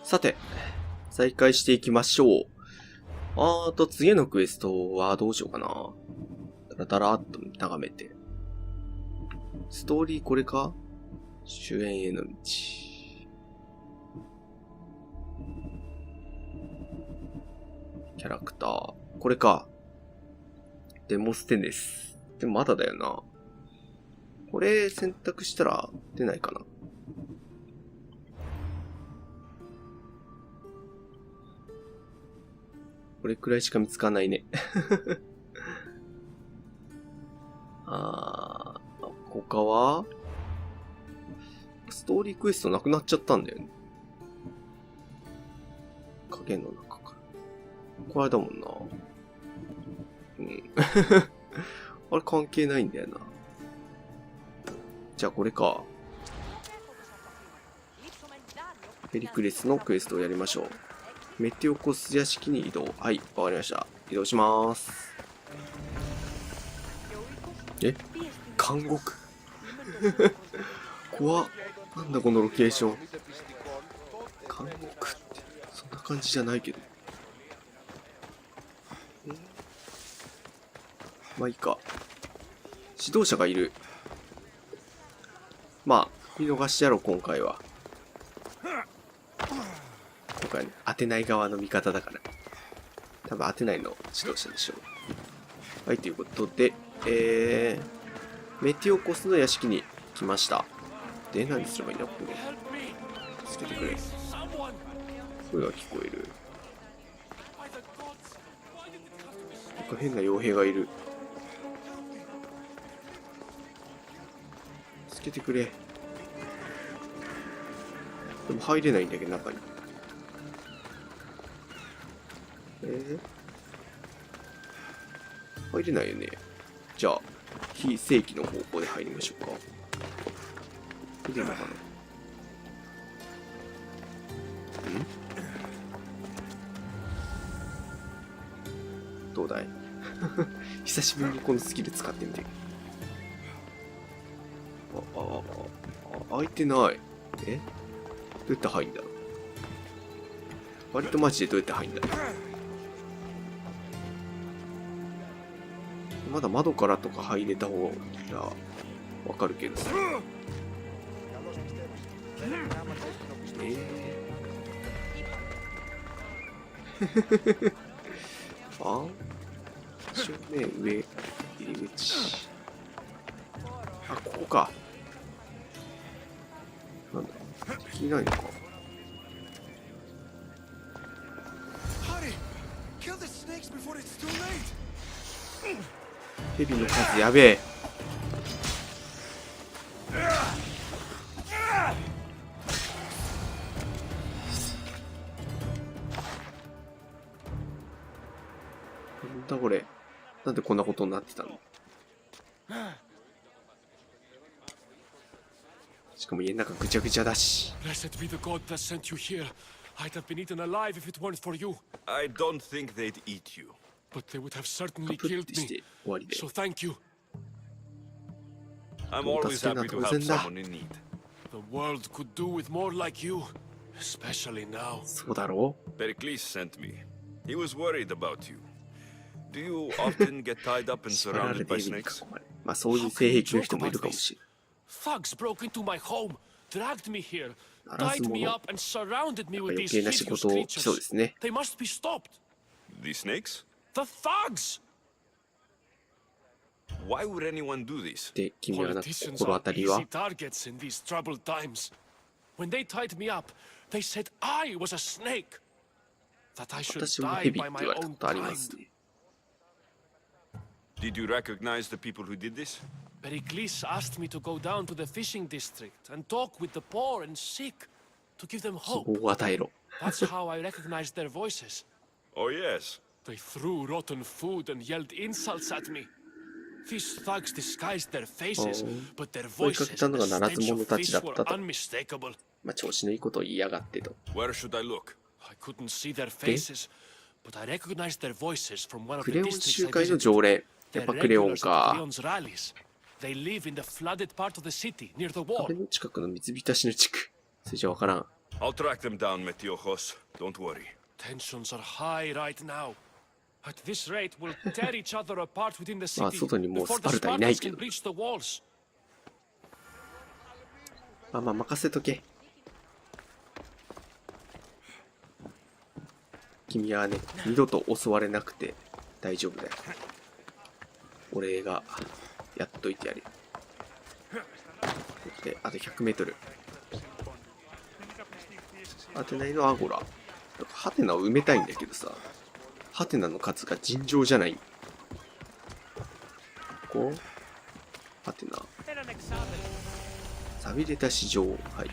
さて、再開していきましょう。次のクエストはどうしようかな。だらだらっと眺めて。ストーリーこれか？主演への道。キャラクター。これか。デモステネス。でもまだだよな。これ選択したら出ないかな。これくらいしか見つかんないね。他はストーリークエストなくなっちゃったんだよね。影の中から。これだもんな。うん。あれ関係ないんだよな。じゃあこれか。ペリクレスのクエストをやりましょう。メテオコス屋敷に移動。はい、わかりました。移動します。監獄怖っ。なんだこのロケーション。監獄ってそんな感じじゃないけど。まあいいか。指導者がいる。まあ見逃してやろう。今回はね、当てない側の味方だから。多分当てないの指導者でしょう。はい、ということで、メテオコスの屋敷に来ました。で、何すればいいんだ、ここで。助けてくれ。声が聞こえる。なんか変な傭兵がいる。助けてくれ。でも入れないんだけど、中に。入れないよね。じゃあ、非正規の方向で入りましょうか。入れるのかな。どうだい久しぶりにこのスキル使ってみて。開いてない。どうやって入んだ。割とマジでどうやって入んだ。まだ窓からとか入れた方がわかるけどさ。正面上入り口。ここか。なんだ、敵いないのか。ヘビの数やべえ。なんだこれ。なんでこんなことになってたの。しかも家の中ぐちゃぐちゃだし。Blessed be the God that sent you here. I'd have been eaten alive if it weren't for you. I don't think they'd eat you. But they would have certainly killed me. So thank you. I'm always happy to help someone in need. The world could do with more like you, especially now. そうだろう。 Pericles sent me. He was worried about you. Do you often get tied up and surrounded by snakes? まあそういう性癖の人もいるかもしれない。Thugs broke into my home, dragged me here, tied me up and surrounded me with these 余計な仕 hideous 事をしそうですね。 creatures. They must be stopped. The snakes? The thugs! Why would anyone do this? で、君はな Politicians 心 are 当たりは easy targets in these troubled times. When they tied me up, they said I was a snake. That I should 私も die ヘビっ by て my 言われた own ことありますね。 Did you recognize the people who did this? Pericles asked me to go down to the fishing district and talk with the poor and sick, to give them 希 hope. 望を与えろ。That's how I recognized their voices. Oh yes. They threw rotten food and yelled insults at me. These thugs disguised their faces, but their 追いか voices けたの and がならず stench 者 of たち fish だっ were たと。 unmistakable. まあ調子のいいことを言いやがってと。 Where should I look? I couldn't see their faces, but I recognized their voices from one of ク the レヨン districts 集 I 会の visited. 常連。やっ They're ぱクレヨン regulars at か。 Cleon's rallies. They live in the flooded part of the city near the wall. 壁の近くの水浸しの地区。それじゃわからん。I'll track them down, Metiojos. Don't worry. Tensions are high right now. At this rate, we'll tear each other apart within the まあ city 外にもう before ス the パルタいない Spartans け can ど。 breach the walls. まあまあ任せとけ。君はね、二度と襲われなくて大丈夫だよ。俺がやっといてやる。で、あと100メートル。ハテナのアゴラ。ハテナを埋めたいんだけどさ、ハテナの数が尋常じゃない。ここハテナ。寂れた市場。はい。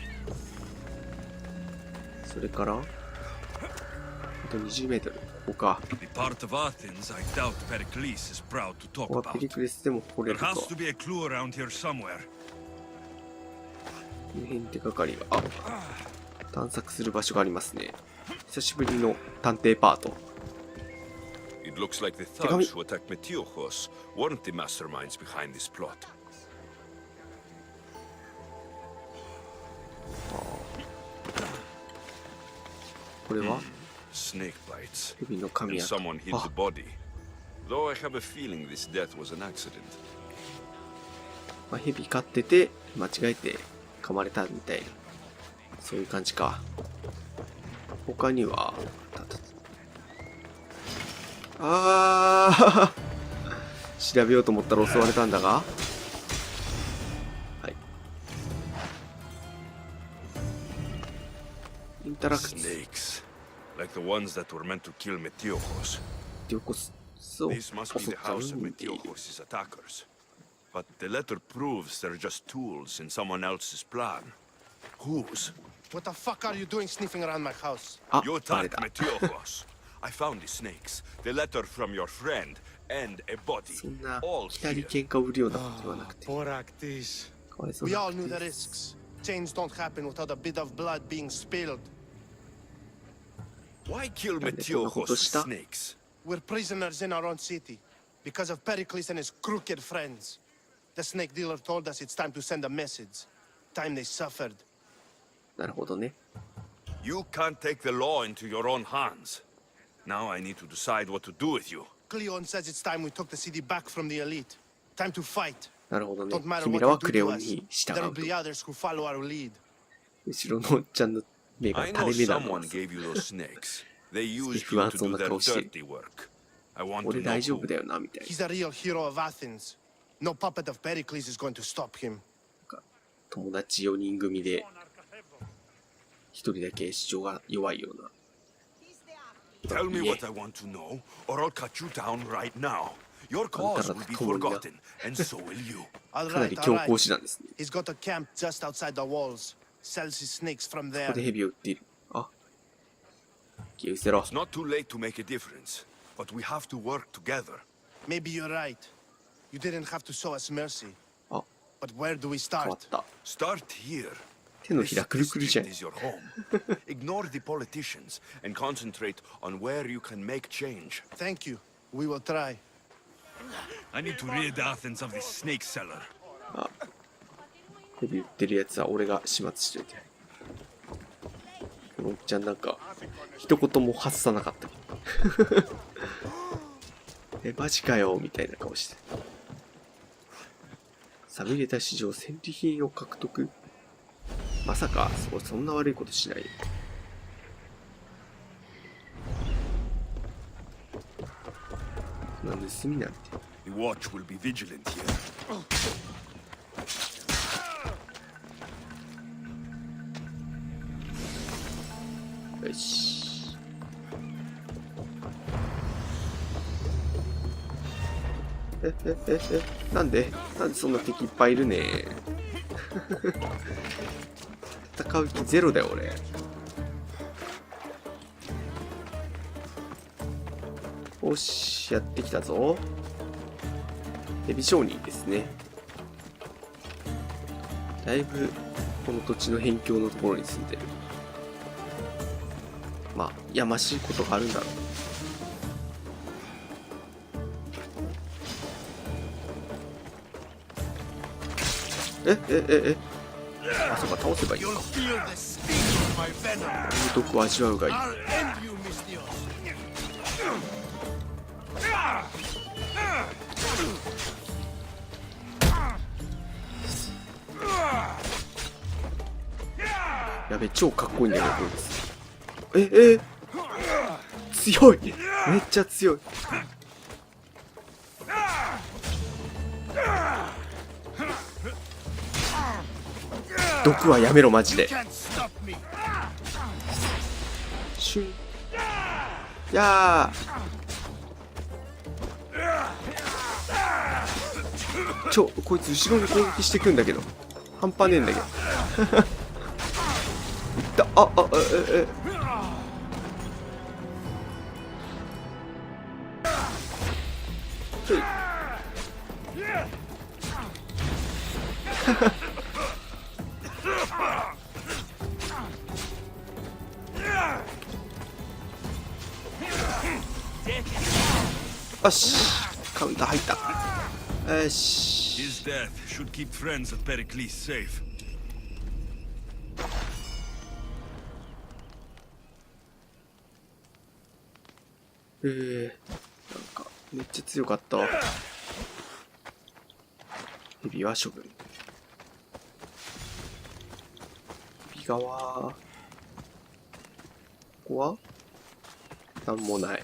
それから、あと20メートル。ここか。The part of Athens I doubt Pericles is proud to こ talk こはペ about. リクレスでも来れ There ると。 has to be a clue around here somewhere. この辺手がかりが、あ、探索する場所がありますね。久しぶりの探偵パート。It looks like the thugs who attacked Metiojos weren't the masterminds behind this plot. これは Snake bites. 蛇の神 And 跡。 someone hid the あ、 body. Though I have a feeling this death was an accident. まあ、蛇飼ってて間違えて噛まれたみたいな、そういう感じか。他にはあー調べようと思ったら襲われたんだが、はい。インタラクツ Snakes. Like the ones that were meant to kill Metiojos. ティオコスを This must be 襲っ the た house of 運命。 Metiojos' attackers. But the letter proves they're just tools in someone else's plan. Whose? What the fuck are you doing sniffing around my house? あ、 You バレ attacked た。 Metiojos. I found the snakes, the letter from your friend, and a body. そんな All 来たり here. 喧嘩を売るようなことではなくて、か Boraktis. わいそう We な all knew the risks. Change don't happen without a bit of blood being spilled. Why kill Dale, Metiojos ¿cómo with está? snakes? We're prisoners in our own city because of Pericles and his crooked friends. The snake dealer told us it's time to send a message. Time they suffered. なるほどね。 You can't take the law into your own hands. Now I need to decide what to do with you. Cleon says it's time we took the city back from the elite. Time to fight. なるほどね Don't。matter 君 what らは you ク do レ to オン us. に従 There'll うと。 be others who follow our lead. 後ろのおっちゃんの目が I 垂 know れ目なの someone gave you those snakes. They used Steve you Watson to do の their 顔してる。 dirty work. I want to 俺 know 大丈夫 who. だよなみたいな。 He's a real hero of Athens. No puppet of Pericles is going to stop him. 友達4人組で1人だけ主張が弱いような。 Tell me Yeah. what I want to know, or I'll cut you down right now. Your cause will be あんたらと共にな。 forgotten, and so will you. All かな right, り all 強 right. 硬手段ですね。 He's got a camp just outside the walls. Sells his snakes from こ there. こでヘビを撃っている。あ、消え失せろ。 It's not too late to make a difference, but we have to work together. Maybe you're right. You didn't have to show us mercy. あ、 But where do we 変わっ start? た。 Start here. 手の This ひらくるくるじゃん district。is your home. Ignore the politicians and concentrate on where you can make change. Thank you. We will try. I need to rid Athens of this snake seller. ヘビ撃ってるやつは俺が始末しといて。このおっちゃんなんか一言も発さなかったけどえ、マジかよみたいな顔して。寂れた市場戦利品を獲得。まさかそんな悪いことしないよ。そんな盗みなんて。 The watch will be vigilant here. よし。なんでそんな敵いっぱいいるね戦う気ゼロだよ俺。よし、やってきたぞ。エビ商人ですね。だいぶこの土地の辺境のところに住んでる。まあやましいことがあるんだろう。あ、そうか、倒せばいいの You'll か。 feel the sting of my venom. 毒を味わうがいい。 I'll end you, Mistios. やべ、超かっこいいんだよ、こいつ。強い、めっちゃ強い。毒はやめろ、マジで。 Can't stop me. シュン。やー。こいつ後ろに攻撃してくんだけど。半端ねえんだけど。いった。ちょい。よし、カウンター入った。よし。 His death should keep friends of Pericles safe. なんかめっちゃ強かったわ。ヘビは処分。ヘビ側。ここはなんもない。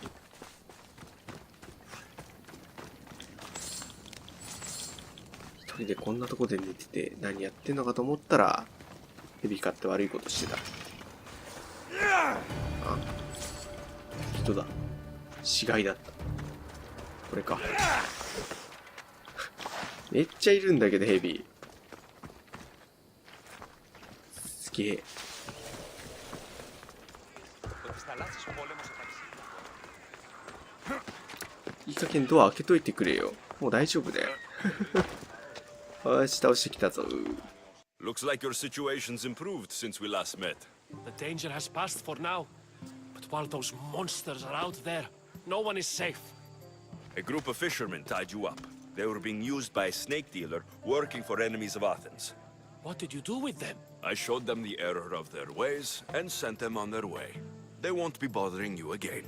一人でこんなとこで寝てて何やってんのかと思ったら、ヘビ飼って悪いことしてた。あ、人だ。死骸だった。これか。めっちゃいるんだけど、ヘビ。すげえ。いい加減ドア開けといてくれよ。もう大丈夫だよ。よし、倒してきたぞ。 Looks like your situation's improved since we last met. The danger has passed for now. But while those monsters are out there, no one is safe. A group of fishermen tied you up. They were being used by a snake dealer working for enemies of Athens. What did you do with them? I showed them the error of their ways and sent them on their way. They won't be bothering you again.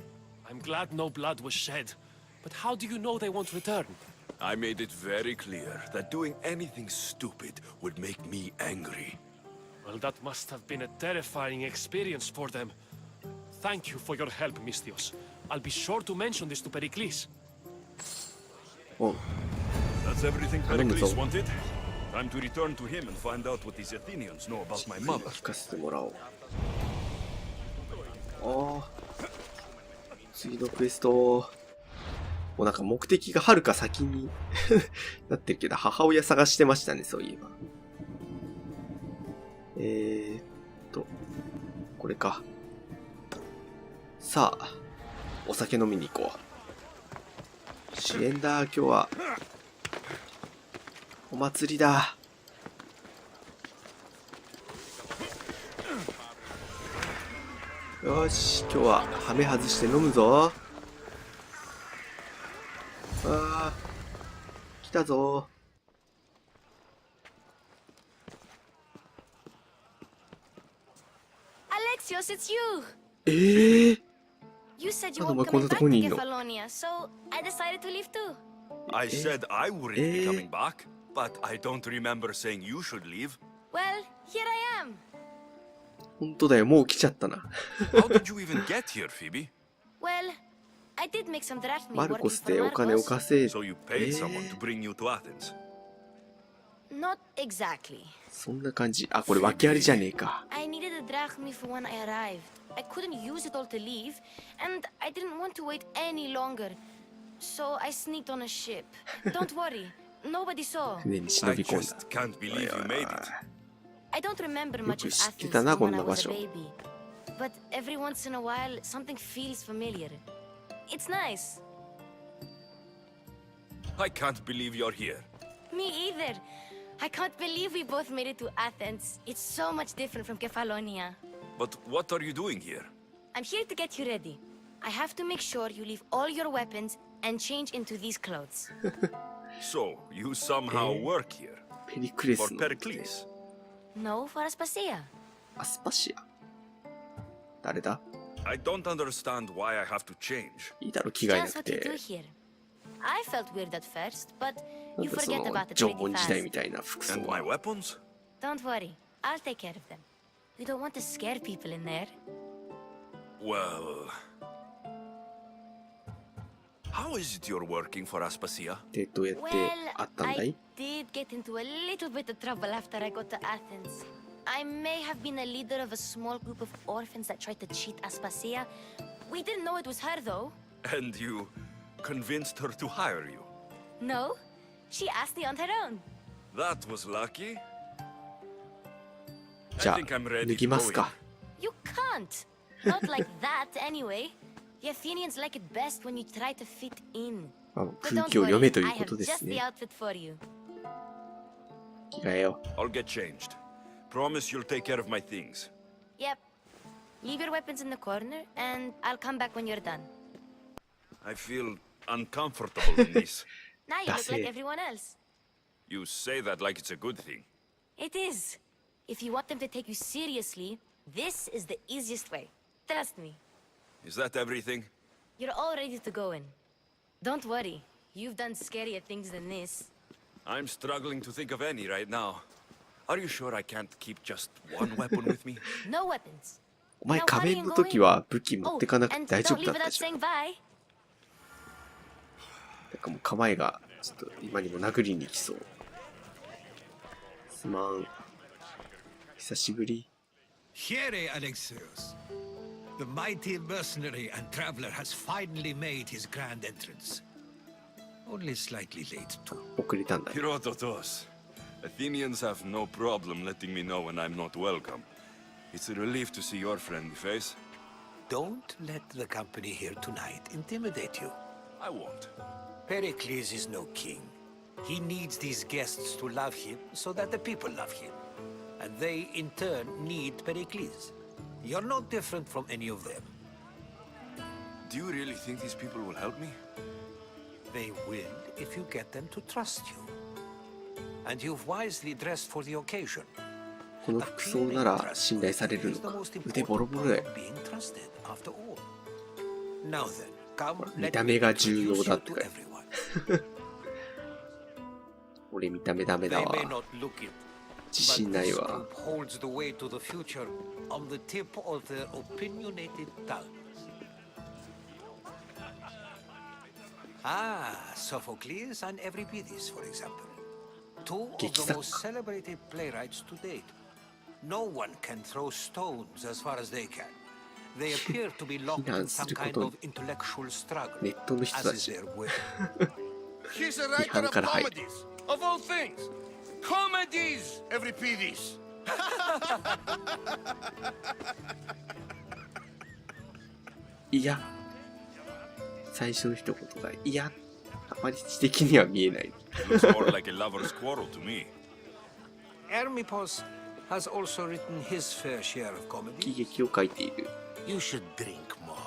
I'm glad no blood was shed. But how do you know they won't return? I made it very clear that doing anything stupid would make me angry. Well, that must have been a terrifying experience for them. Thank you for your help, Mistios. I'll be sure to mention this to Pericles. お、 That's everything Pericles Pericles wanted. Time to return to him and find out what these Athenians know about my mother. 聞かせてもらおう。ああ。次のクエスト。もうなんか目的がはるか先になってるけど、母親探してましたね、そういえば。これか。さあ、お酒飲みに行こう。支援だ、今日は。お祭りだ。よし、今日はハメ外して飲むぞ。あー、来たぞ。Alexios, it's you. You said you Ano won't ba, come kung back totoo to ninyo? Kefalonia, so I decided to leave too. I said I wouldn't be coming back, but I don't remember saying you should leave. Well, here I am. 本当だよ、もう来ちゃったな。 How did you even get here, Phoebe? Well, I did make some drachmi マルコ working ス for でお金を Marcos. 稼い So you paid someone to bring you to Athens. Not exactly. そんな感じ。あ、これ訳ありじゃねえか。 I needed a drachmi for when I arrived. I couldn't use it all to leave, and I didn't want to wait any longer. So I sneaked on a ship. Don't worry, nobody saw. 船に忍 I び込んだ。 just can't believe you made it. I don't remember much of よく知って Athens たな、 from こ when ん I な場 was 所。 a baby. But every once in a while, something feels familiar. It's nice. I can't believe you're here. Me either. I can't believe we both made it to Athens. It's so much different from Kefalonia. But what are you doing here? I'm here to get you ready. I have to make sure you leave all your weapons and change into these clothes. So, you somehow work here. ペリクレ For スのことで Pericles. No, for Aspasia. アスパシア。誰だ？ I don't understand why I have to change. いいだろ、着替えな Just く what you て。 do here. I felt weird at first, but なん you だそ forget の about it 縄 pretty 文時代 fast. みたいな服装 And my は。 weapons? Don't worry, I'll take care of them. We don't want to scare people in there. Well... How is it you're working for Aspasia? で、どうやって Well, 会ったんだ I い？ did get into a little bit of trouble after I got to Athens. I may have been a leader of a small group of orphans that tried to cheat Aspasia. We didn't know it was her, though. And you convinced her to hire you? No, she asked me on her own. That was lucky. じゃあ I think I'm ready 脱ぎ to ま go す in. か。 You can't. Not like that, anyway. The Athenians like it best when you try to fit in. まあ、 But 空 don't 気を読め worry, という I こ have とです just the ね。 outfit for you. 着替えよ I'll get changed. Promise you'll take care of my things. Yep. Leave your weapons in the corner, and I'll come back when you're done. I feel uncomfortable in this. Now you That's look like it. everyone else. You say that like it's a good thing. It is. If you want them to take you seriously, this is the easiest way. Trust me. Is that everything? You're all ready to go in. Don't worry. You've done scarier things than this. I'm struggling to think of any right now. Are you sure I can't keep just one weapon with me? No weapons. う。お前仮面の時は武器持っ Oh, てかなくて and 大丈 don't 夫だ leave った without じゃん。 saying bye. なんかもう構えがちょっと今にも殴りに来そう。すまん。久しぶり。 Here, Alexios. The mighty mercenary and traveler has finally made his grand entrance. Only slightly late, too. 遅れたんだ。 Herodotus. Athenians have no problem letting me know when I'm not welcome. It's a relief to see your friendly face. Don't let the company here tonight intimidate you. I won't. Pericles is no king. He needs these guests to love him so that the people love him. And they, in turn, need Pericles. You're not different from any of them. Do you really think these people will help me? They will if you get them to trust you. And you've wisely dressed for the occasion. この服装なら信頼されるのか。腕ボロボロだよ。 Being trusted, after all. Now then, come, 見 let た me 目が重 introduce 要だ you って to かい。 everyone. 俺見た目ダメだ They わ。 may not look it, 自信 but ない this わ。 group holds the way to the future on the tip of their opinionated tongues. Ah, Sophocles and Euripides, for example. Two of the 劇作家。 most celebrated playwrights to date. No one can throw stones as far as they can. They appear to be locked in some kind of intellectual struggle, ネットの人 as た is ち。 their will. He's a writer of comedies, of all things. Comedies, Euripides. いや。最初の一言が、いや。あまり知的には見えない。 Looks more like a lover's quarrel to me. Hermippos has also written his fair share of 喜 comedy. 劇を書いている。 You should drink more.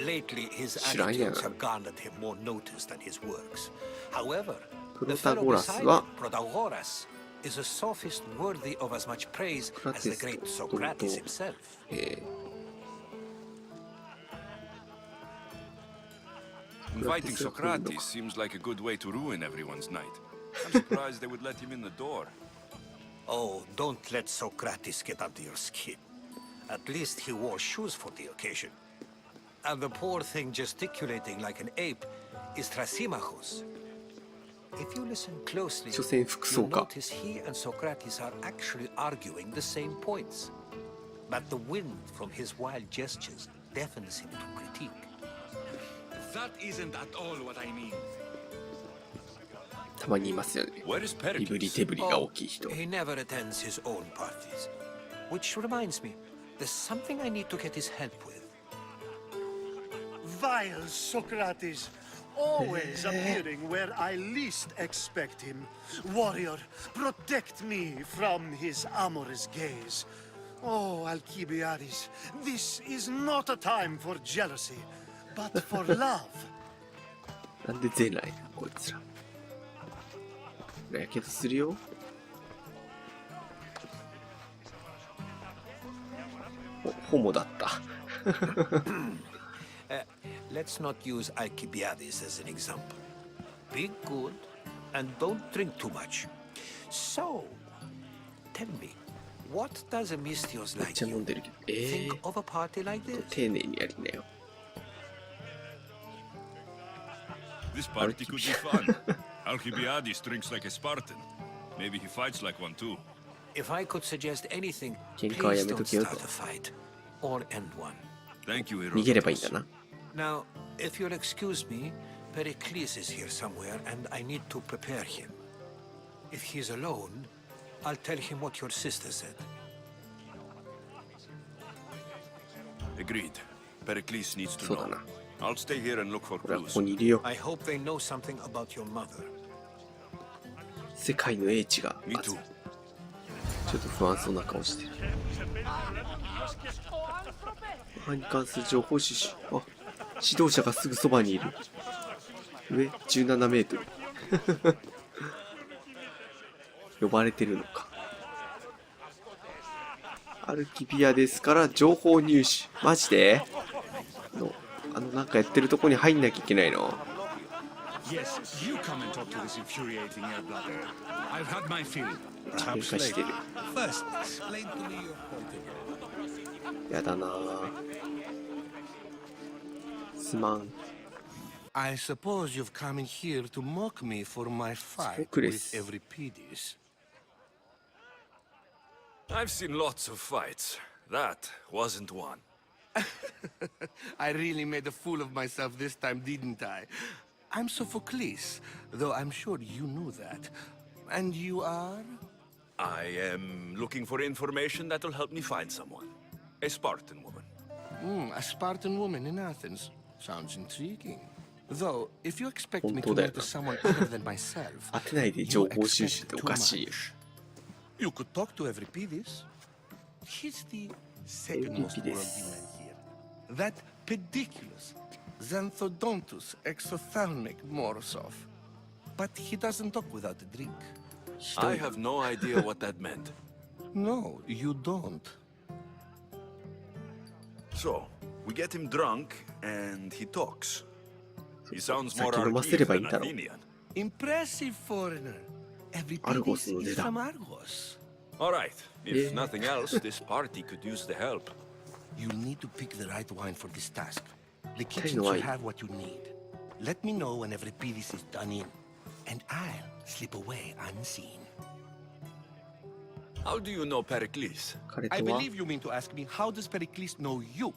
Lately, his Shiraya. attitudes have garnered him more notice than his works. However, the Protagoras fellow beside wa- him, Protagoras, is a sophist worthy of as much praise as the great Socrates himself. え Inviting Socrates seems like a good way to ruin everyone's night. I'm surprised they would let him in the door. Oh, don't let Socrates get under your skin. At least he wore shoes for the occasion. And the poor thing gesticulating like an ape is Thrasymachos. If you listen closely, 所詮服装 you'll か。 notice he and Socrates are actually arguing the same points. But the wind from his wild gestures deafens him to critique. That isn't at all what I mean. たまにいますよね。 Where is 身振り Pericles? 手振りが大きい人。 he never attends his own parties. Which reminds me, there's something I need to get his help with. Vile Socrates, always appearing where I least expect him. Warrior, protect me from his amorous gaze. Oh, Alcibiades, this is not a time for jealousy, but for love. なんで出ないこいつら。やけどするよ。ホモだった。Let's not use Alcibiades as an example. Be good and don't drink too much. So, tell me, what does a Misthios めっ like ちゃ飲 you んでるけど。think of a party like this? 丁寧にやりなよ。This party could be fun. Alcibiades drinks like a Spartan. Maybe he fights like one too. If I could suggest anything, 喧嘩はや please めと don't けよ start と。 a fight or end one. Thank you, 逃げればいいん Herodotus. だな。 Now, if you'll excuse me, Pericles is here somewhere and I need to prepare him. If he's alone, I'll tell him what your sister said. Agreed. Pericles needs to そうだ know. な。 I'll stay here and look for 俺はこ clues. こにいるよ。 I hope they know something about your mother. 世界の英知が Me 熱い。 too. ちょっと不安そうな顔してる。犯に関する情報収集。あ、指導者がすぐそばにいる。上17メートル。呼ばれてるのか。アルキビアですから情報入手。マジでなんかやってるとこに入んなきゃいけないの。 Yes, you come and talk to this infuriating air-blubber. I've had my fill. 喧嘩してる。 First, explain to me your point. やだなぁ。すまん。 I suppose you've come in here to mock me for my fight Socrates. with Euripides. I've seen lots of fights. That wasn't one. I really made a fool of myself this time, didn't I? I'm Sophocles, though I'm sure you knew that. And you are? I am looking for information that'll help me find someone. A Spartan woman. A Spartan woman in Athens. Sounds intriguing. Though, if you expect me to 本当だよな。 notice someone other than myself, 当てないで you 情報収集 expect ってお too かしいよ。 much. You could talk to Euripides. He's the second most worldly man here. That pediculous, xanthodontus exophthalmic Morosov. But he doesn't talk without a drink. I have no idea what that meant. No, you don't. So, we get him drunk, and he talks. He sounds more 酒飲ませれ Argive ばいい than んだろう。 Athenian. Impressive foreigner. Argos Euripides no is deda. from Argos. All right. If Yeah. nothing else, this party could use the help. You'll need to pick the right wine for this task. The Tell kitchen you should why. have what you need. Let me know when Euripides is done in, and I'll slip away unseen. How do you know Pericles? 彼 I とは believe you mean to ask me, how does Pericles know you?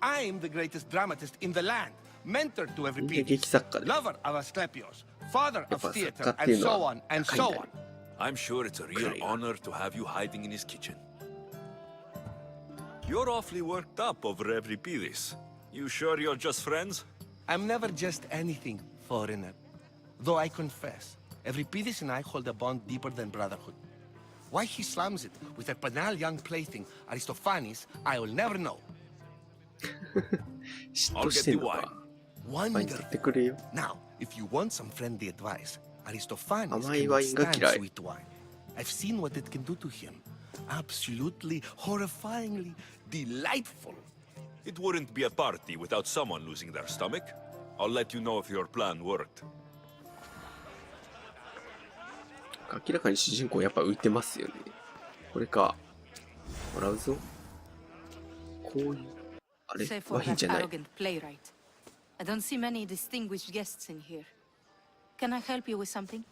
I'm the greatest dramatist in the land, mentor to みんな Euripides, 劇作家で。 lover of Asclepios, father やっ of ぱ作 theater, 家って and いうの so は on, and 高いん so だよ on. I'm sure it's a real Okay. honor to have you hiding in his kitchen. You're awfully worked up over Euripides. You sure you're just friends? I'm never just anything, foreigner. Though I confess, Euripides and I hold a bond deeper than brotherhood. Why he slams it with that banal young plaything, Aristophanes, I will never know. 嫉妬してんのか。ワイン取 Wonderful. ってくれよ。 Now, if you want some friendly advice, Aristophanes 甘い cannot ワインが stand 嫌い。 sweet wine. I've seen what it can do to him. Absolutely, horrifyingly delightful. It wouldn't be a party without someone losing their stomach. I'll let you know if your plan worked. 明らかに主人公やっぱ浮いてますよね。これか。もらうぞ。こういう。あれ Save ワ for イン that じゃない。 arrogant playwright. I don't see many distinguished guests in here. Can I help you with something?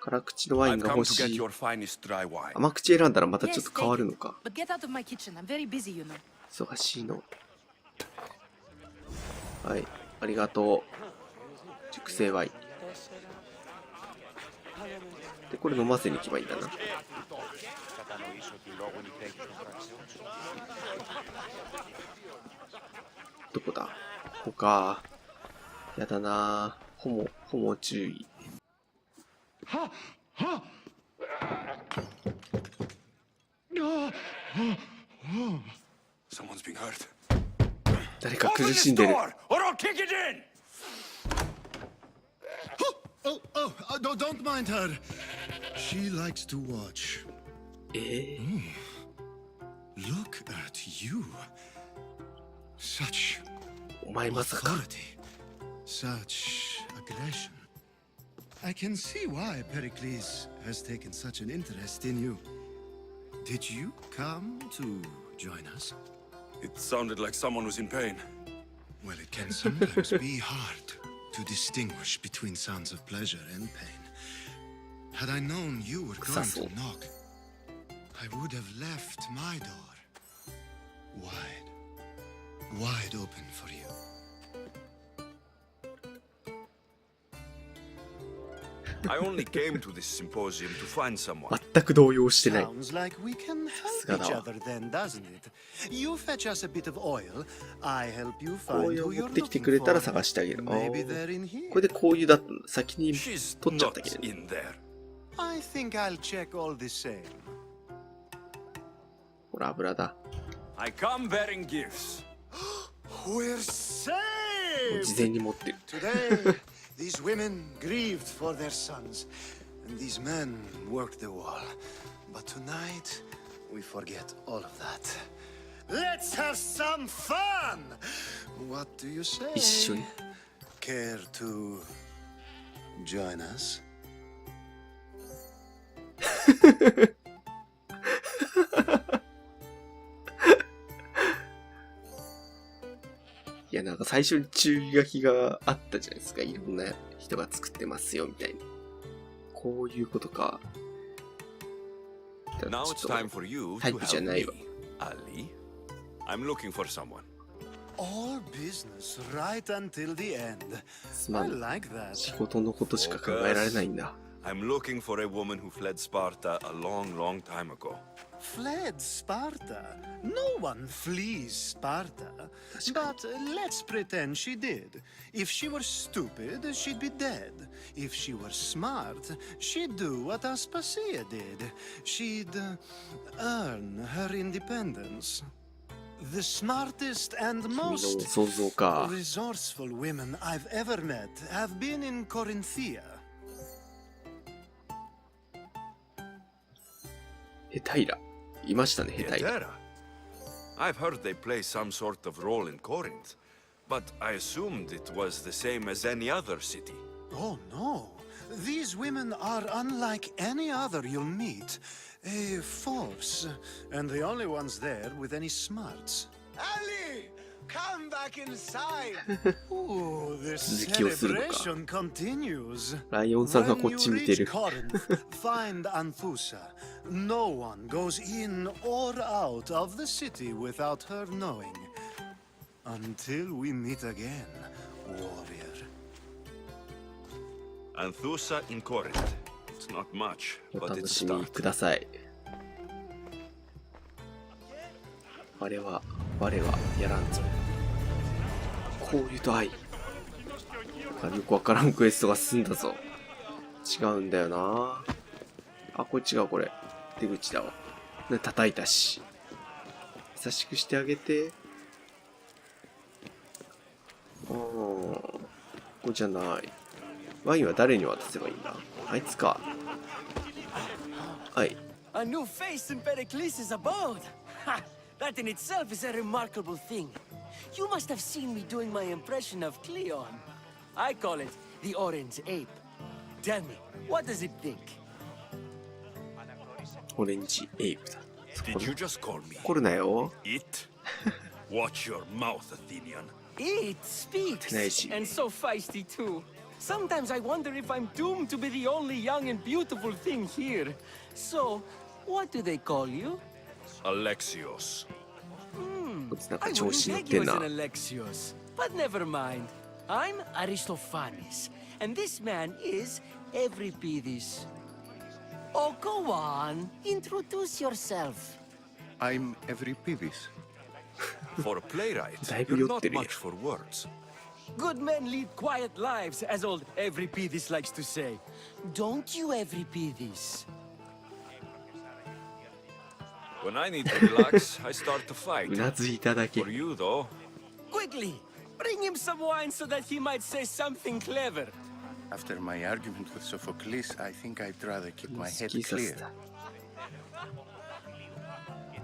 辛口のワイン I've が come 欲 to し get い。 your finest dry wine. 甘口選んだらまたちょっ Yes, と変わ take る it. のか。 But get out of my kitchen. I'm very busy, you know. 忙しいの。はい。ありがとう。熟成ワイン。で、これ飲ませに行けばいいんだな。どこだ？ここか。やだな。ホモ注意。 Someone's being hurt. 誰か苦しんでる。 or I'll kick it in! Don't mind her. She likes to watch. Look at you. Such お前まさか。 authority. Such aggression. I can see why Pericles has taken such an interest in you. Did you come to join us? It sounded like someone was in pain. Well, it can sometimes be hard to distinguish between sounds of pleasure and pain. Had I known you were going to knock, I would have left my door wide open for you. I only came to this symposium to find someone. 全く動揺してない。 Sounds like we can help each other then, doesn't it? You fetch us a bit of oil, I help you こう find いう who 持 you're ってきて looking くれたら for. 探してあげる。あ Maybe ー they're in here. これでこういうだったの先に She's 取っちゃっ not たけどね。 in there. I think I'll check all the same. ほら、油だ。 I come bearing gifts. We're もう saved! 事前に持ってる。 Today, these women grieved for their sons, and these men worked the wall. But tonight, we forget all of that. Let's have some fun! What do you say? 一緒に。 Care to join us? いや、なんか最初に注意書きがあったじゃないですか。いろんな人が作ってますよ、みたいな。こういうことか。だから Now ち it's ょっ time for you とタイ to プじゃ help ない me. わ。 Ali, I'm looking for someone. All business right until the end. すま I ん。 like that. 仕事のことしか考えられないんだ。 I'm looking for a woman who fled Sparta a long, long time ago. Fled Sparta? No one flees Sparta. But let's pretend she did. If she were stupid, she'd be dead. If she were smart, she'd do what Aspasia did. She'd earn her independence. The smartest and 君の most 想像か。 resourceful women I've ever met have been in Corinthia. ヘタイラ。いましたね、ヘタイラ。 Hetera. I've heard they play some sort of role in Corinth, but I assumed it was the same as any other city. Oh, no. These women are unlike any other you'll meet. A force, and the only ones there with any smarts. Ali! Come back inside! Ooh, the 続きをするのか。 celebration continues. ライオンさんがこっ When ち you 見て reach る。 Corinth, find Anthusa. No one goes in or out of the city without her knowing. Until we meet again, warrior. Anthusa in Corinth. It's not much, お but 楽 it's a しみ start. ください。我はやらんぞ。こういうと愛。なんかよくわからんクエストが進んだぞ。違うんだよな。あ、これ違う、これ。出口だわ。ね、叩いたし。優しくしてあげて。これじゃない。ワインは誰に渡せばいいんだ？あいつか。はい。A new face in Pericles' abode! Ha! That in itself is a remarkable thing. You must have seen me doing my impression of Cleon. I call it the Orange Ape. Tell me, what does it think? オレンジエイプだ。 Did you just call me? 怒るなよ。 It? Watch your mouth, Athenian. It speaks! Nice. And so feisty too. Sometimes I wonder if I'm doomed to be the only young and beautiful thing here. So, what do they call you? Alexios. こいつなんか I 調 wouldn't 子乗っ take て you ん as な an。Alexios. But never mind. I'm Aristophanes, and this man is Euripides. Oh, go on. Introduce yourself. I'm Euripides. For a playwright, だいぶ you're 酔っ not てるよ。 much for words. Good men lead quiet lives, as old Euripides likes to say. Don't you, Euripides? When I need to relax, I start to う fight. なずいただけ For。you, though, Quickly, bring him some wine so that he might say something clever. After my argument with Sophocles, I think I'd rather keep my ス head キーさせ clear. た。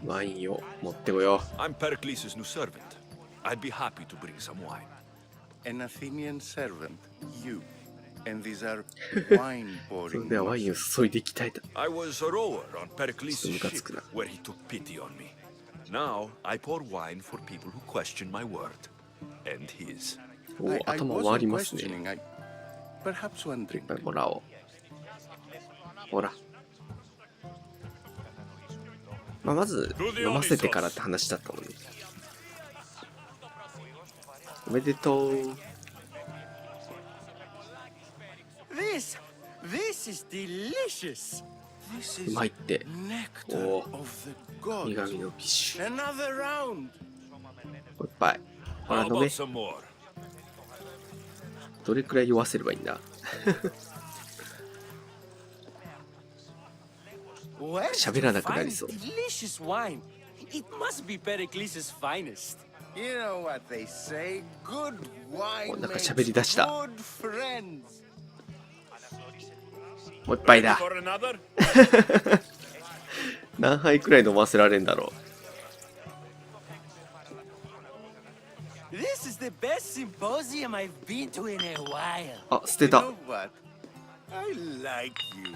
ワインを持ってこよ I'm Pericles' new servant. I'd be happy to bring some wine. An Athenian servant, you. And these are う。 wine それ pouring ではワインを monsters. 注いで鍛えた。 I was a rower on Pericles' Sto ship, cazzo. where he took pity on me. Now I pour wine for people who question my word and his. おお、 I 頭回り wasn't ますね。 questioning. Perhaps one いっ drink. ぱいもらおう。ほら。まあ、まず、飲ませてからって話だったのに。おめでとう。This is delicious. This う is まいって。 nectar Oh. of the gods. 苦味のビッシュ。 Another round. もう一杯。ほら、 How 飲め about。some more? どれくらい酔わせればいいんだ。 Where did 喋 you らなくな find り this そう。 delicious wine? It must be Pericles' finest. You know what they say, good wine なんか makes 喋り出した。 good friends. もう一杯だ。 For another? 何杯くらい飲ませられんだろ This is the best symposium I've been to in a while. う。あ、捨て You た。 know what? I like you.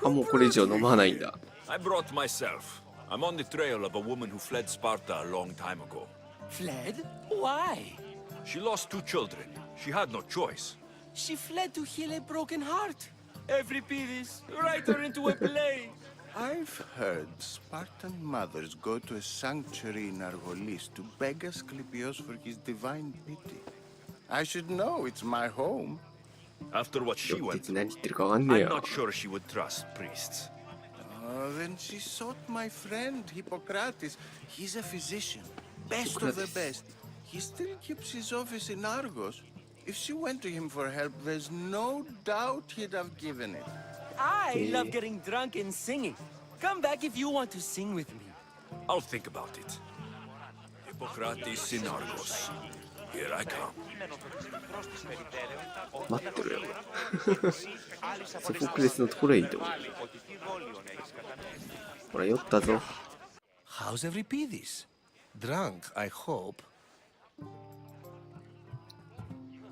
あ、もうこれ以上飲まないんだ。 I brought myself. I'm on the trail of a woman who fled Sparta a long time ago. Fled? Why? She lost 2 children. She had no choice. She fled to heal a broken heart. Every piece, write her into a play. I've heard Spartan mothers go to a sanctuary in Argolis to beg Asclepios for his divine pity. I should know, it's my home. After what she 酔って went て through, 何言ってるかわかんねえ I'm よ not。sure she would trust priests. Then she sought my friend Hippocrates. He's a physician, best of the Hippocrates. best. He still keeps his office in Argos. If she went to him for help, there's no doubt he'd have given it. I love getting drunk and singing. Come back if you want to sing with me. I'll think about it. Hippocrates in Argos. Here I come. 待ってろよ。ソフォクレスのところへ移動。ほら、酔ったぞ。 How's Euripides? Drunk, I hope.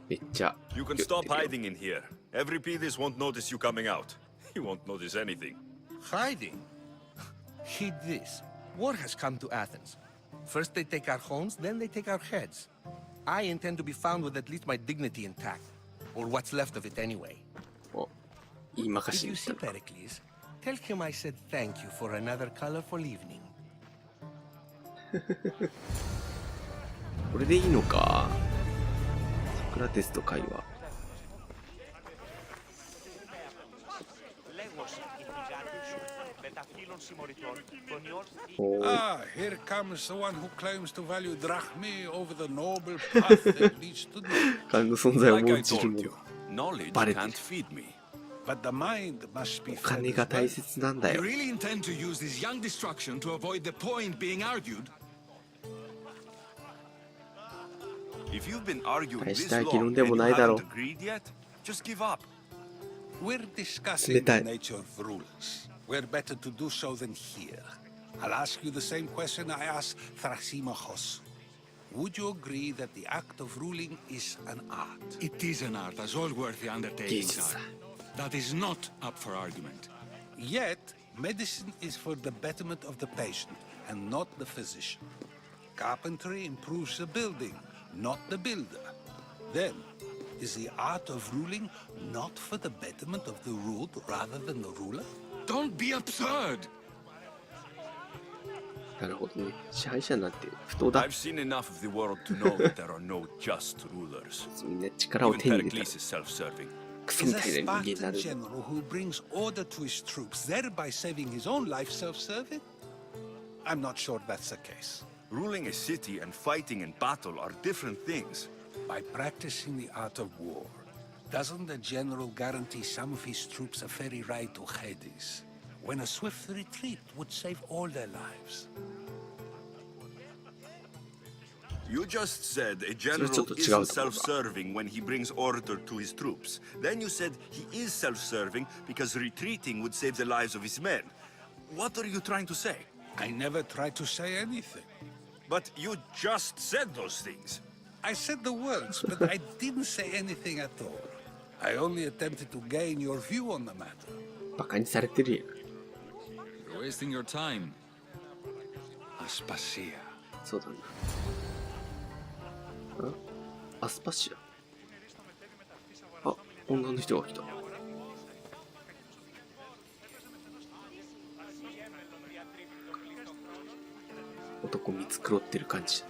めっちゃ。 You can stop hiding in here. Euripides won't notice you coming out. He won't notice anything. Hiding? Heed this. War has come to Athens. First they take our homes, then they take our heads. I intend to be found with at least my dignity intact. Or what's left of it anyway. お、言いまかし Did に you 行った see の。 Pericles? Tell him I said thank you for another colorful evening. これでいいのか。ソクラテスと会話。おー Ah, here comes the one who claims to value drachmae over the noble path that leads to death. 彼の存在を Like 重 I んじる told 者 you,。knowledge Bad it. can't feed me. But the mind must be お fed 金 as が well. 大切なんだ You よ。 really intend to use this young destruction to avoid the point being argued? If you've been arguing 大 this した議 long 論 and で you もないだろ haven't agreed yet, just give up. We're discussing the nature of rulers. We're better to do so than here. I'll ask you the same question I asked Thrasymachos. Would you agree that the act of ruling is an art? It is an art, as all worthy undertakings Jesus. are. That is not up for argument. Yet, medicine is for the betterment of the patient, and not the physician. Carpentry improves the building, not the builder. Then, is the art of ruling not for the betterment of the ruled rather than the ruler? Don't be absurd! なるほどね。支配者なんて不当だ I've。seen enough of the world to know that there are no just rulers. みんな力を Even 手に入れたら Pericles is self-serving. クソ Is み a たいな人間にな Spartan る。 general who brings order to his troops, thereby saving his own life self-serving? I'm not sure that's the case. Ruling a city and fighting in battle are different things. By practicing the art of war, doesn't the general guarantee some of his troops a ferry ride to Hades, when a swift retreat would save all their lives? You just said a general ちょっと違うと思う isn't self-serving when he brings order to his troops. Then you said he is self-serving because retreating would save the lives of his men. What are you trying to say? I never tried to say anything. But you just said those things. I said the words, but I didn't say anything at all. I only attempted to gain your view on the matter. バカにされてるやん。 You're wasting your time. Aspasia. そうだな。アスパシア。あ、女の人が来た。男見繕ってる感じ。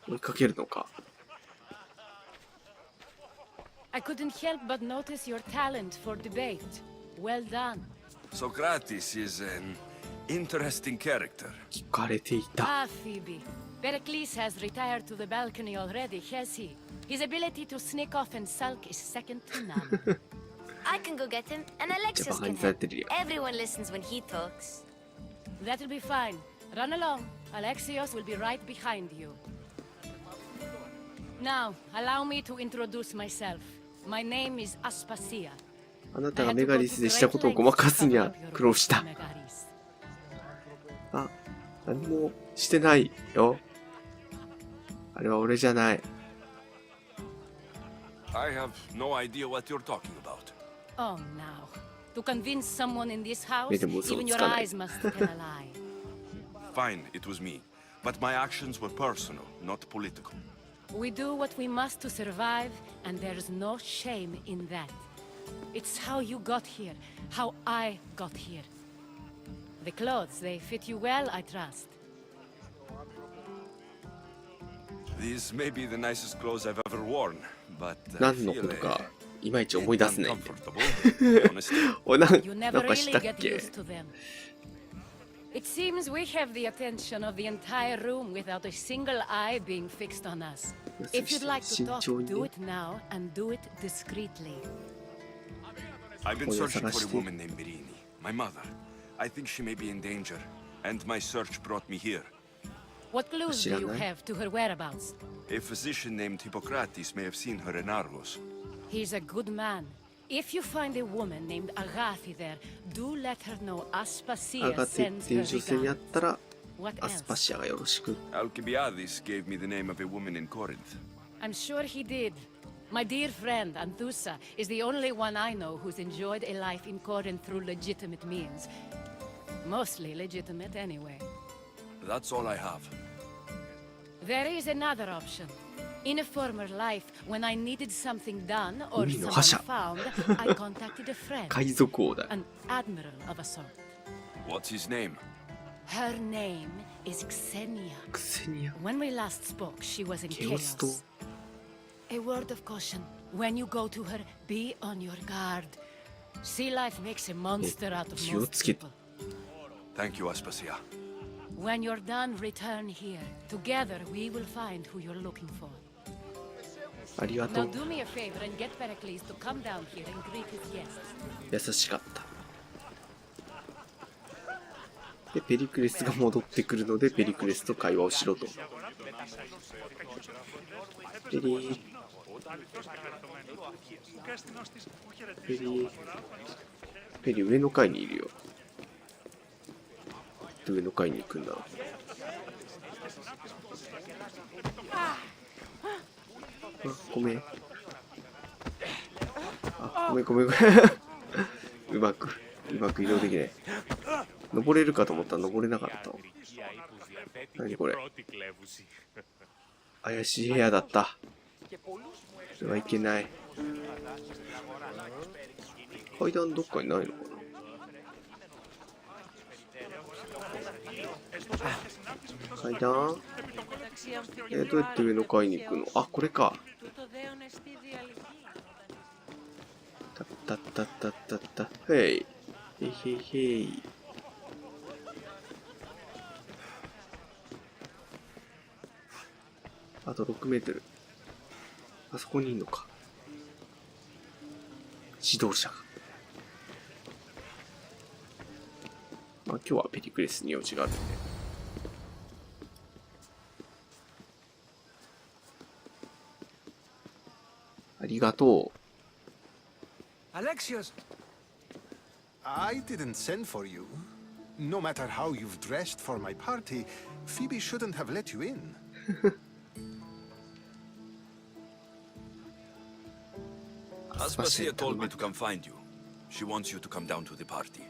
追いかけるのか。 I couldn't help but notice your talent for debate. Well done. Socrates is an interesting character. 聞かれていた。 Ah, Phoebe. Pericles has retired to the balcony already, has he? His ability to sneak off and sulk is second to none. I can go get him, and Alexios can help. Everyone listens when he talks. That'll be fine. Run along. Alexios will be right behind you. Now, allow me to introduce myself. My name is Aspasia. あなたがメガリスでしたことをごまかすには苦労した。あ、何もしてないよ。あれは俺じゃない。I have no idea what you're talking about. Oh, now. To convince someone in this house, 目でも嘘を even つ your かない。 eyes must tell a lie. Fine, it was me. But my actions were personal, not political. We do what we must to survive, and there's no shame in that. It's how you got here, how I got here. The clothes, they fit you well, I trust. These may be the nicest clothes I've ever worn, but 何のことかいまいち思い出せないんで。 honestly. おな You never んかし really たっ get け used to them. It seems we have the attention of the entire room without a single eye being fixed on us. If you'd like to talk, do it now and do it discreetly. I've been searching for a woman named Mirini, my mother. I think she may be in danger, and my search brought me here. What clues do you have to her whereabouts? A physician named Hippocrates may have seen her in Argos. He's a good man. If you find a woman named Agathi there, do let her know ア Aspasia ガテっ sends ていう her 女性に会っ regards. たら What アスパ else? シアがよろしく。 Alcibiades gave me the name of a woman in Corinth. I'm sure he did. My dear friend, Anthusa, is the only one I know who's enjoyed a life in Corinth through legitimate means. Mostly legitimate anyway. That's all I have. There is another option. In a former life, when I needed something done or 海の someone 覇者。 found, I contacted a friend. 海賊王だ。 An admiral of a sort. What's his name? Her name is Xenia. クセニア。 When we last spoke, she was in ケオス島。 chaos. A word of caution. When you go to her, be on your guard. Sea life makes a monster out of 気を most つけて。 people. Thank you, Aspasia. When you're done, return here. Together, we will find who you're looking for. ありがと Now う。 do me a favor and get Pericles to come down here and greet his guests. 優しかった。で、ペリクレスが戻ってくるので、ペリクレスと会話をしろと。ペリペリペリ上の階にいるよ。上の階に行くんだ。あ、ごめん。あ、ごめんごめんごめん。うまく移動できない。登れるかと思ったら登れなかった。何これ。怪しい部屋だった。これはいけない。階段どっかにないのかな。階段どうやって上の階に行くの。あ、これか。たったったったったった。へい。へいへいへい。あと6メートル。あそこにいるのか。指導者が。まあ今日はペリクレスに用事があるんで。ありがとう。Alexios! I didn't send for you. No matter how you've dressed for my party, Phoebe shouldn't have let you in. Aspasia told me to come find you. She wants you to come down to the party.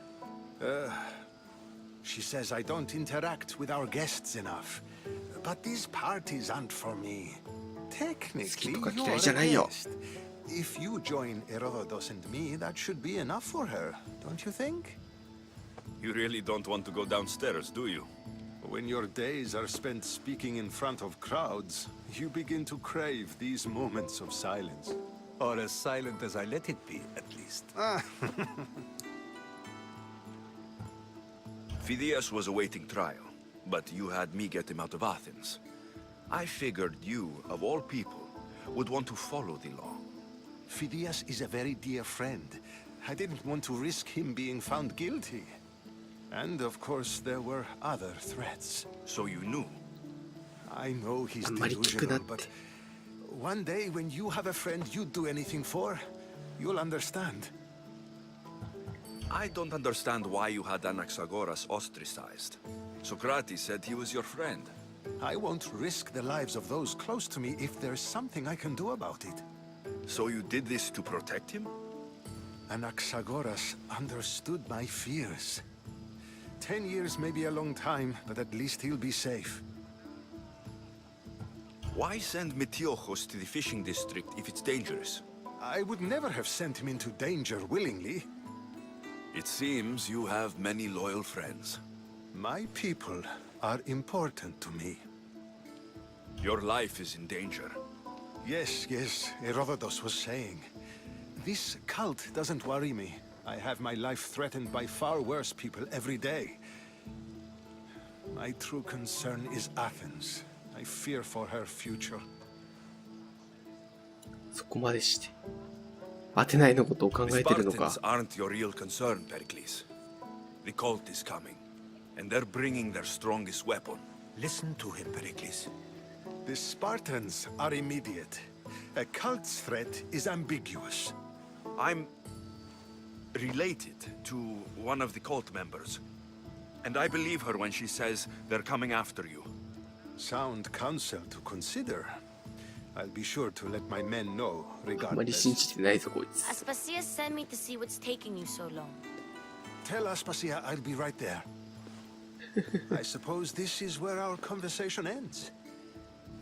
She says I don't interact with our guests enough. But these parties aren't for me. Technically, you're a guest. If you join Herodotus and me, that should be enough for her, don't you think? You really don't want to go downstairs, do you? When your days are spent speaking in front of crowds, you begin to crave these moments of silence. Or as silent as I let it be, at least. Phidias was awaiting trial, but you had me get him out of Athens. I figured you, of all people, would want to follow the law. Phidias is a very dear friend. I didn't want to risk him being found guilty. And of course, there were other threats. So you knew? I know he's delusional, but one day when you have a friend you'd do anything for, you'll understand. I don't understand why you had Anaxagoras ostracized. Socrates said he was your friend. I won't risk the lives of those close to me if there's something I can do about it. So you did this to protect him? Anaxagoras understood my fears. 10 years may be a long time, but at least he'll be safe. Why send Metiochos to the fishing district if it's dangerous? I would never have sent him into danger willingly. It seems you have many loyal friends. My people are important to me. Your life is in danger. Yes, Herodotus was saying. This cult doesn't worry me. I have my life threatened by far worse people every day. My true concern is Athens. I fear for her future. そこまでして。アテナイのことを考えてるのか。 The Spartans aren't your real concern, Pericles. The cult is coming, and they're bringing their strongest weapon. Listen to him, Pericles. The Spartans are immediate. A cult's threat is ambiguous. I'm related to one of the cult members, and I believe her when she says they're coming after you. Sound counsel to consider. I'll be sure to let my men know あまり信じてないぞこいつ。 Aspasia sent me to see what's taking you so long. Tell Aspasia I'll be right there. I suppose this is where our conversation ends.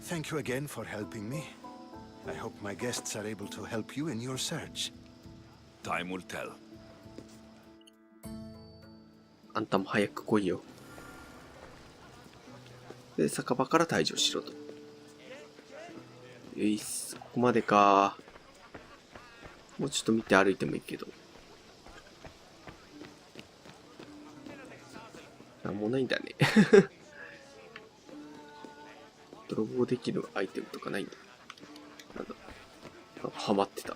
Thank you again for helping me. I hope my guests are able to help you in your search. Time will tell. あんたも早く来いよ。で、酒場から退場しろと。ここまでか。もうちょっと見て歩いてもいいけど。なんもないんだね。泥棒できるアイテムとかないんだ。なんだ。なんかハマってた。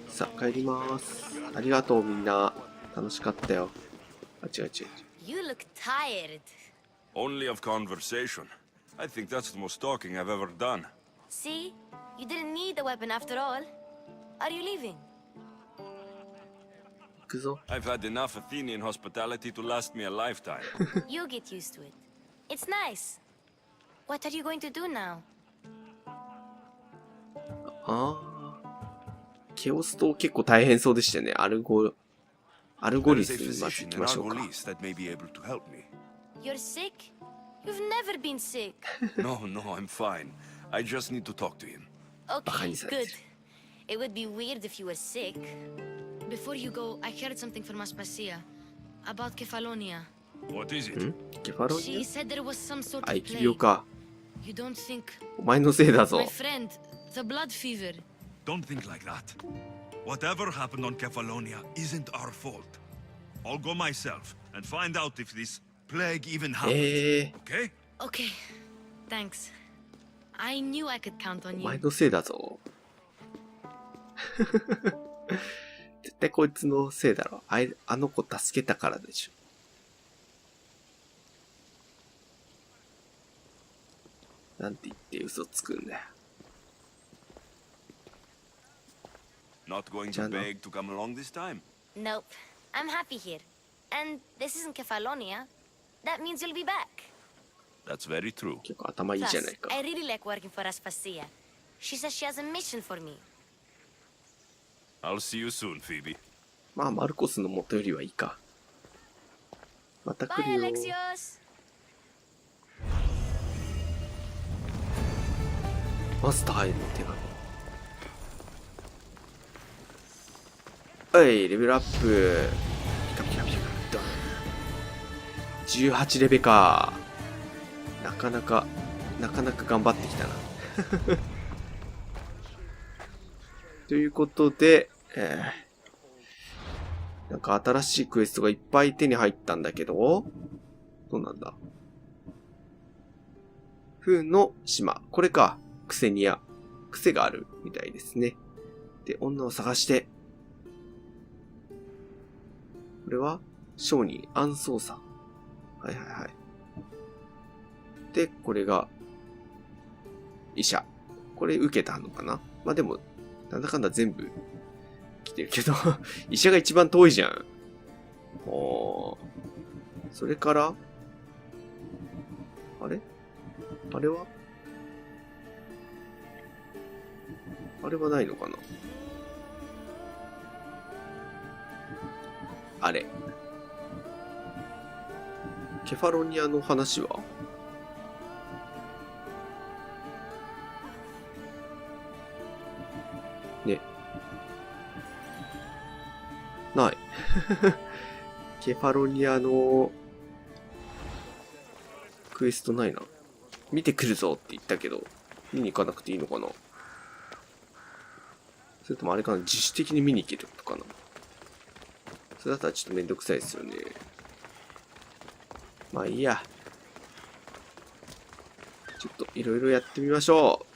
さあ、帰ります。ありがとうみんな。楽しかったよ。あ、違う違う違う。 You look tired. Only of conversation. I think that's the most talking I've ever done. See? You didn't need the weapon after all. Are you leaving? 行くぞ。 I've had enough Athenian hospitality to last me a lifetime. You'll get used to it. It's nice. What are you going to do now? ああ。ケオス島結構大変そうでしたよね。アルゴリスにまず行きましょうか。You're sick? You've never been sick. No, I'm fine. I just need to talk to him. Okay, good. It would be weird if you were sick. Before you go, I heard something from Aspasia about Kefalonia. What is it? She said there was some sort あ、 of 疫病 plague. か。 You don't think? お前のせいだぞ。 My friend, the blood fever. Don't think like that. Whatever happened on Kefalonia isn't our fault. I'll go myself and find out if this plague even happened. Okay? Okay. Thanks. I knew I could count on お you. 前のせいだぞ。絶対こいつのせいだろ。あの子助けたからでしょ。なんて言って嘘つくんだよ。Not going to beg to come along this time? Nope. I'm happy here. And this isn't Kefalonia. That means you'll be back. That's very true. 結構頭いいじゃ Plus, ないか。 I really like working for Aspasia. She says she has a mission for me. I'll see you soon, Phoebe. まあ、マルコスの元よりはいいか。また来 Bye, るよ。 Alexios. マスターへの手紙。はい、レベルアップ。ピカピカピカ。ドン。18レベか。なかなか頑張ってきたな。ということで、なんか新しいクエストがいっぱい手に入ったんだけど、どうなんだ。風の島。これか。クセニア。癖があるみたいですね。で、女を探して。これは商人、暗葬さん。はいはいはい。で、これが、医者。これ受けたのかな？まあでも、なんだかんだ全部来てるけど、医者が一番遠いじゃん。それから、あれはないのかな？あれ。ケファロニアの話は？ね。ない。ケファロニアのクエストないな。見てくるぞって言ったけど、見に行かなくていいのかな？それともあれかな、自主的に見に行けることかな。それだったらちょっとめんどくさいですよね。まあいいや。ちょっといろいろやってみましょう。